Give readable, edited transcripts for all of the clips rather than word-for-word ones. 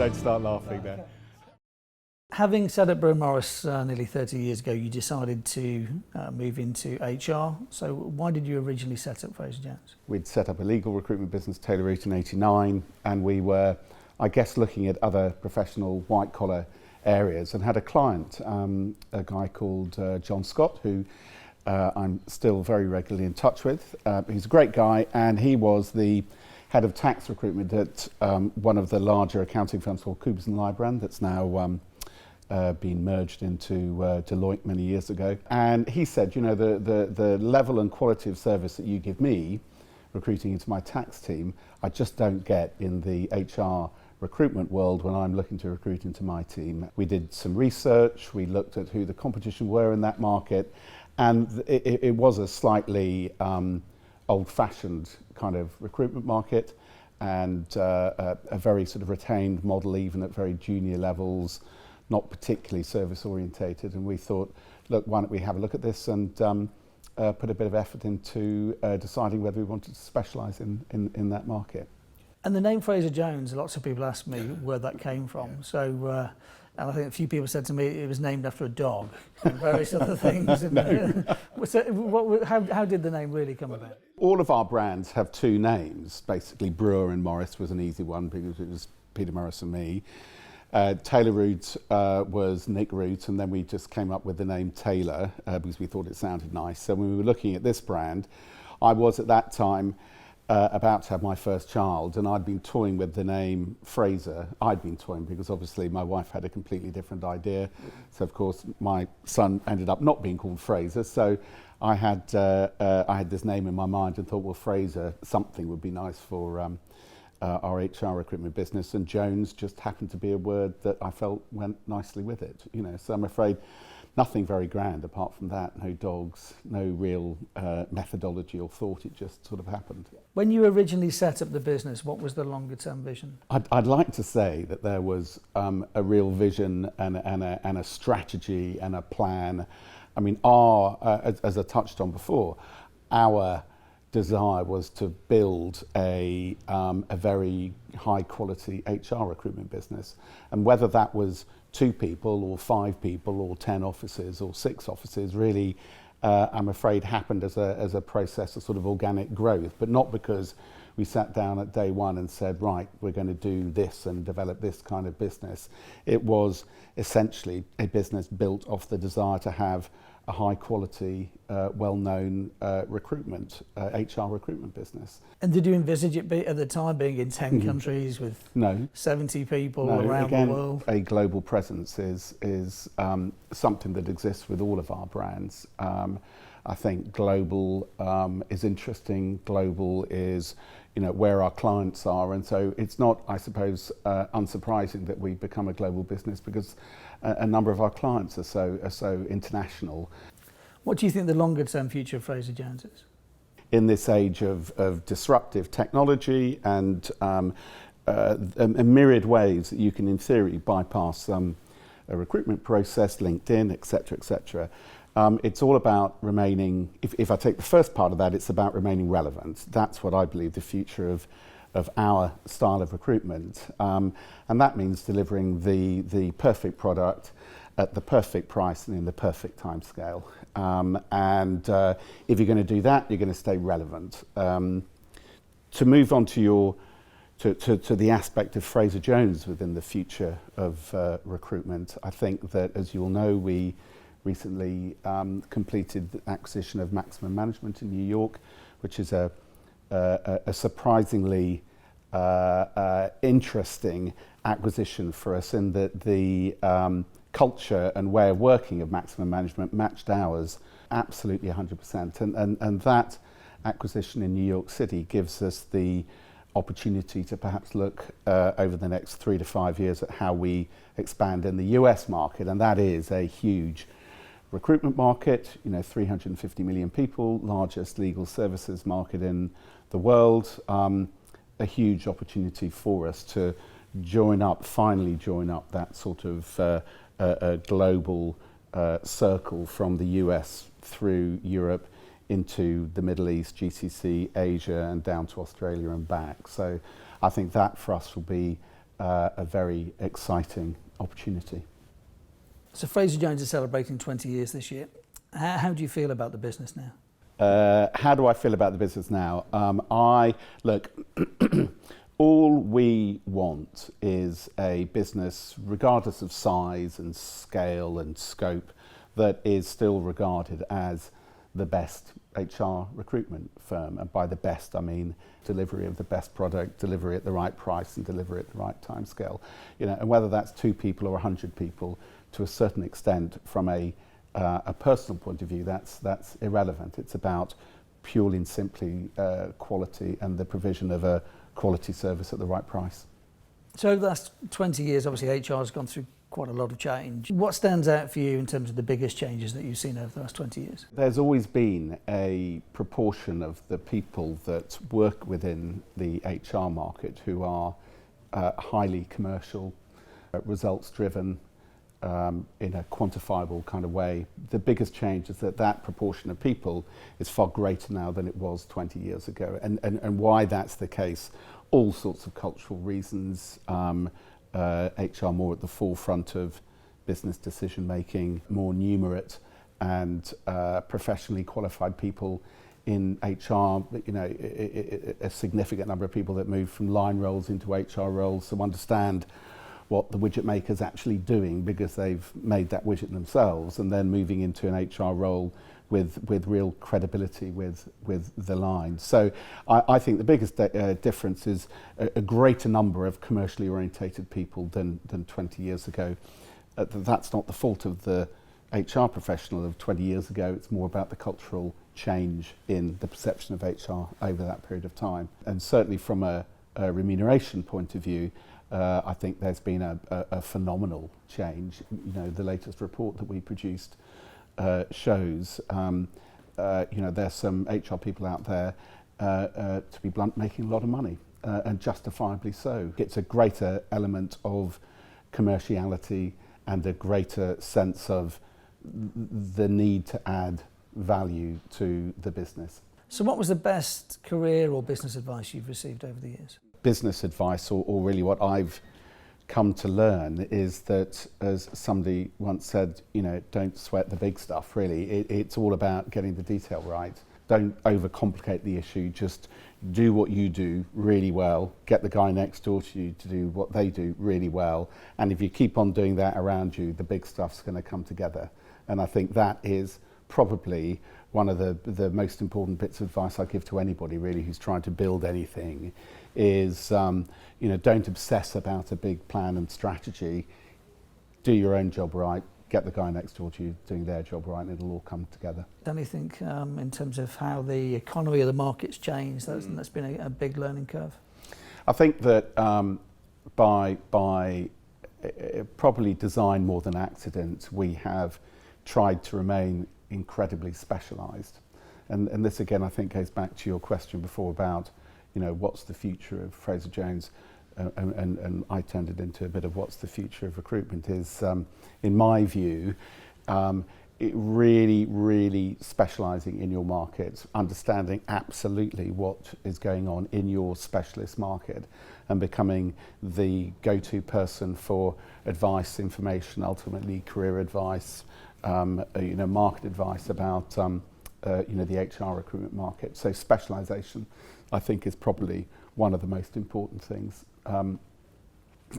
Don't start laughing there. Having set up Brewer Morris nearly 30 years ago, you decided to move into HR. So why did you originally set up Frazer Jones? We'd set up a legal recruitment business, Taylor Root, in '89, and we were, I guess, looking at other professional white-collar areas and had a client, a guy called John Scott, who I'm still very regularly in touch with. He's a great guy, and he was the head of tax recruitment at one of the larger accounting firms called Coopers & Lybrand, that's now been merged into Deloitte many years ago. And he said, you know, the level and quality of service that you give me recruiting into my tax team, I just don't get in the HR recruitment world when I'm looking to recruit into my team. We did some research, we looked at who the competition were in that market, and it was a slightly old-fashioned kind of recruitment market, and a very sort of retained model, even at very junior levels, not particularly service orientated. And we thought, look, why don't we have a look at this and put a bit of effort into deciding whether we wanted to specialise in that market. And the name Frazer Jones, lots of people ask me where that came from. So, and I think a few people said to me it was named after a dog and various other things. So how did the name really come about? All of our brands have two names. Basically, Brewer and Morris was an easy one because it was Peter Morris and me. Taylor Root was Nick Root, and then we just came up with the name Taylor because we thought it sounded nice. So when we were looking at this brand, I was at that time about to have my first child, and I'd been toying with the name Fraser. I'd been toying because obviously my wife had a completely different idea. So of course my son ended up not being called Fraser. So I had this name in my mind and thought, well, Fraser something would be nice for our HR recruitment business, and Jones just happened to be a word that I felt went nicely with it. You know, so I'm afraid nothing very grand apart from that. No dogs, no real methodology or thought. It just sort of happened. When you originally set up the business, what was the longer term vision? I'd like to say that there was a real vision and a strategy and a plan. I mean, as I touched on before, our desire was to build a very high quality HR recruitment business, and whether that was 2 people or 5 people or 10 offices or 6 offices really I'm afraid happened as a process of sort of organic growth, but not because we sat down at day one and said, right, we're going to do this and develop this kind of business. It was essentially a business built off the desire to have a high quality, well-known recruitment, HR recruitment business. And did you envisage it at the time being in 10 countries with 70 people around the world? A global presence is something that exists with all of our brands. I think global is interesting. Global is, you know, where our clients are, and so it's not, I suppose, unsurprising that we become a global business because a number of our clients are so international. What do you think the longer term future of Frazer Jones is? In this age of disruptive technology and a myriad ways that you can, in theory, bypass a recruitment process, LinkedIn, etc., etc. It's all about remaining, if I take the first part of that, it's about remaining relevant. That's what I believe the future of our style of recruitment. And that means delivering the perfect product at the perfect price and in the perfect time scale. And if you're going to do that, you're going to stay relevant. To move on to the aspect of Frazer Jones within the future of recruitment, I think that, as you'll know, we recently completed the acquisition of Maximum Management in New York, which is a surprisingly interesting acquisition for us in that the culture and way of working of Maximum Management matched ours absolutely 100%. And that acquisition in New York City gives us the opportunity to perhaps look over the next 3 to 5 years at how we expand in the US market, and that is a huge recruitment market, you know, 350 million people, largest legal services market in the world, a huge opportunity for us to finally join up that sort of a global circle from the US through Europe into the Middle East, GCC, Asia, and down to Australia and back. So I think that for us will be a very exciting opportunity. So Frazer Jones is celebrating 20 years this year. How do you feel about the business now? How do I feel about the business now? Look, all we want is a business, regardless of size and scale and scope, that is still regarded as the best HR recruitment firm. And by the best, I mean delivery of the best product, delivery at the right price, and delivery at the right time scale. And whether that's 2 people or 100 people, to a certain extent, from a personal point of view, that's irrelevant. It's about purely and simply quality and the provision of a quality service at the right price. So over the last 20 years, obviously HR has gone through quite a lot of change. What stands out for you in terms of the biggest changes that you've seen over the last 20 years? There's always been a proportion of the people that work within the HR market who are highly commercial, results driven, in a quantifiable kind of way. The biggest change is that proportion of people is far greater now than it was 20 years ago. And why that's the case, all sorts of cultural reasons, HR more at the forefront of business decision making, more numerate and professionally qualified people in HR, a significant number of people that move from line roles into HR roles, so understand what the widget maker's actually doing because they've made that widget themselves, and then moving into an HR role with real credibility with the line. So I think the biggest difference is a greater number of commercially orientated people than 20 years ago. That's not the fault of the HR professional of 20 years ago. It's more about the cultural change in the perception of HR over that period of time. And certainly from a remuneration point of view, I think there's been a phenomenal change. The latest report that we produced shows, there's some HR people out there, to be blunt, making a lot of money, and justifiably so. It's a greater element of commerciality and a greater sense of the need to add value to the business. So what was the best career or business advice you've received over the years? Business advice, or really what I've come to learn, is that, as somebody once said, don't sweat the big stuff, really. It's all about getting the detail right. Don't overcomplicate the issue, just do what you do really well, get the guy next door to you to do what they do really well, and if you keep on doing that around you, the big stuff's going to come together. And I think that is probably one of the most important bits of advice I give to anybody really who's trying to build anything, is don't obsess about a big plan and strategy. Do your own job right, get the guy next door to you doing their job right, and it'll all come together. Anything in terms of how the economy or the market's changed, that's been a big learning curve? I think that by probably design more than accident, we have tried to remain incredibly specialised. And this again, I think, goes back to your question before about, what's the future of Frazer Jones, and I turned it into a bit of what's the future of recruitment, is, in my view, it really specialising in your market, understanding absolutely what is going on in your specialist market, and becoming the go-to person for advice, information, ultimately career advice, market advice about the HR recruitment market. So specialisation, I think, is probably one of the most important things.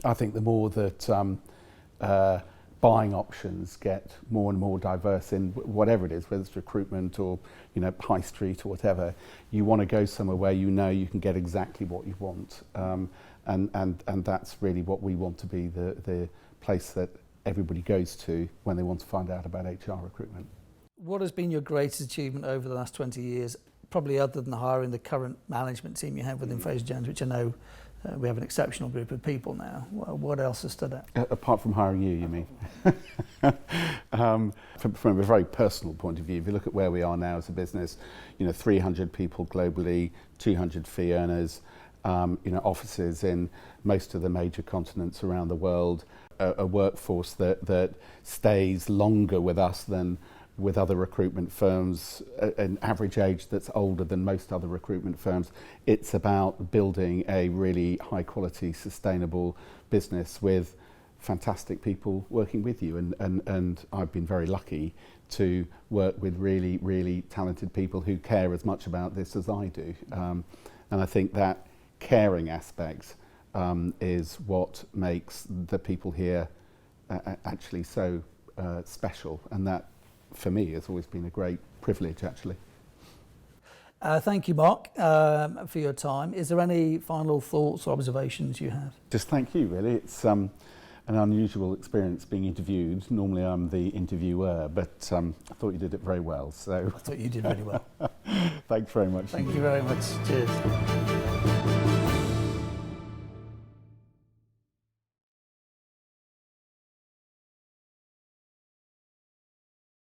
I think the more that buying options get more and more diverse in whatever it is, whether it's recruitment or high street or whatever, you want to go somewhere where you can get exactly what you want, and that's really what we want to be, the place that everybody goes to when they want to find out about HR recruitment. What has been your greatest achievement over the last 20 years, probably other than hiring the current management team you have within Frazer Jones, which I know we have an exceptional group of people now? What else has stood out? Apart from hiring you mean? From a very personal point of view, if you look at where we are now as a business, 300 people globally, 200 fee earners, offices in most of the major continents around the world, a workforce that stays longer with us than with other recruitment firms, an average age that's older than most other recruitment firms. It's about building a really high quality, sustainable business with fantastic people working with you. And I've been very lucky to work with really, really talented people who care as much about this as I do. And I think that caring aspect is what makes the people here actually so special. And that, for me, has always been a great privilege, actually. Thank you, Mark, for your time. Is there any final thoughts or observations you have? Just thank you, really. It's an unusual experience being interviewed. Normally I'm the interviewer, but I thought you did it very well. So I thought you did really well. Thanks very much. Thank you very much. Cheers.